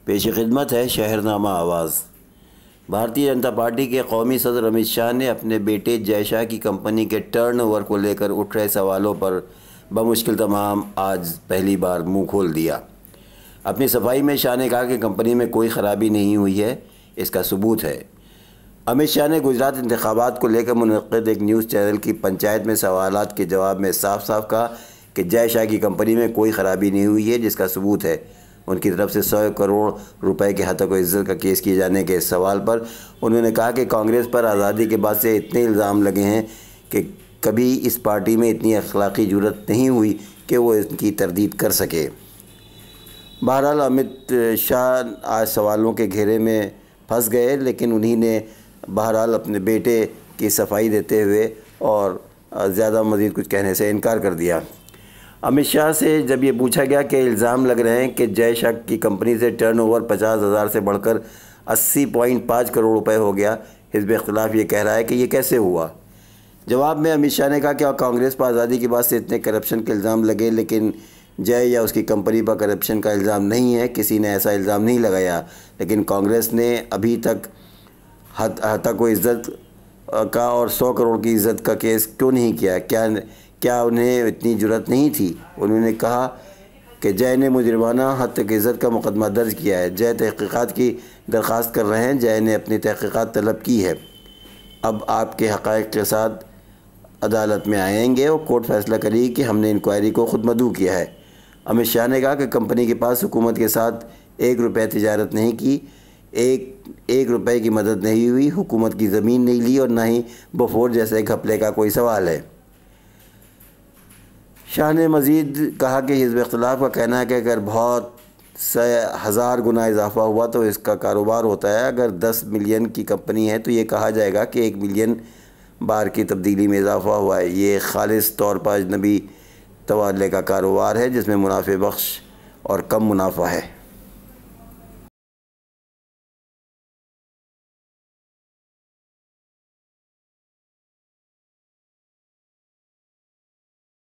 पेश खिदमत है शहरनामा आवाज़। भारतीय जनता पार्टी के कौमी सदर अमित शाह ने अपने बेटे जय शाह की कंपनी के टर्नओवर को लेकर उठ रहे सवालों पर बमुश्किल तमाम आज पहली बार मुंह खोल दिया। अपनी सफाई में शाह ने कहा कि कंपनी में कोई ख़राबी नहीं हुई है, इसका सबूत है। अमित शाह ने गुजरात इंतखाबात को लेकर मुनक़िद एक न्यूज़ चैनल की पंचायत में सवालात के जवाब में साफ साफ कहा कि जय शाह की कंपनी में कोई ख़राबी नहीं हुई है, जिसका सबूत है। उनकी तरफ से 100 करोड़ रुपए के हतक इज़्ज़त का केस किए जाने के सवाल पर उन्होंने कहा कि कांग्रेस पर आज़ादी के बाद से इतने इल्ज़ाम लगे हैं कि कभी इस पार्टी में इतनी अखलाकी जुर्रत नहीं हुई कि वो इनकी तरदीद कर सके। बहरहाल अमित शाह आज सवालों के घेरे में फंस गए, लेकिन उन्हीं ने बहरहाल अपने बेटे की सफाई देते हुए और ज़्यादा मज़ीद कुछ कहने से इनकार कर दिया। अमित शाह से जब ये पूछा गया कि इल्ज़ाम लग रहे हैं कि जय शाह की कंपनी से टर्नओवर 50,000 से बढ़कर 80.5 करोड़ रुपए हो गया, हिज़्ब इख्तिलाफ ये कह रहा है कि ये कैसे हुआ। जवाब में अमित शाह ने कहा कि कांग्रेस पर आज़ादी के बाद से इतने करप्शन के इल्ज़ाम लगे, लेकिन जय या उसकी कंपनी पर करप्शन का इल्ज़ाम नहीं है, किसी ने ऐसा इल्ज़ाम नहीं लगाया। लेकिन कांग्रेस ने अभी तक हतक इज़्ज़त का और 100 करोड़ की इज़्ज़त का केस क्यों नहीं किया? क्या उन्हें इतनी जुर्रत नहीं थी? उन्होंने कहा कि जय ने मुजरिमाना हतक इज़्ज़त का मुकदमा दर्ज किया है। जय तहक़ीक़ात की दरख्वास्त कर रहे हैं। जय ने अपनी तहक़ीक़ात तलब की है। अब आपके हक़ाइक़ के साथ अदालत में आएंगे और कोर्ट फ़ैसला करेगी कि हमने इंक्वायरी को खुद मदऊ किया है। अमित शाह ने कहा कि कंपनी के पास हुकूमत के साथ 1 रुपये तिजारत नहीं की, एक रुपये की मदद नहीं हुई, हुकूमत की ज़मीन नहीं ली और ना ही बफोर जैसे घपले का कोई सवाल है। शाह ने मज़ीद कहा कि हिज़्ब इख्तिलाफ का कहना है कि अगर बहुत से 1000 गुना इजाफ़ा हुआ तो इसका कारोबार होता है। अगर 10 मिलियन की कंपनी है तो ये कहा जाएगा कि 1 मिलियन बार की तब्दीली में इजाफ़ा हुआ है। ये खालिस तौर पर अजनबी तबादले का कारोबार है जिसमें मुनाफे बख्श और कम मुनाफा है।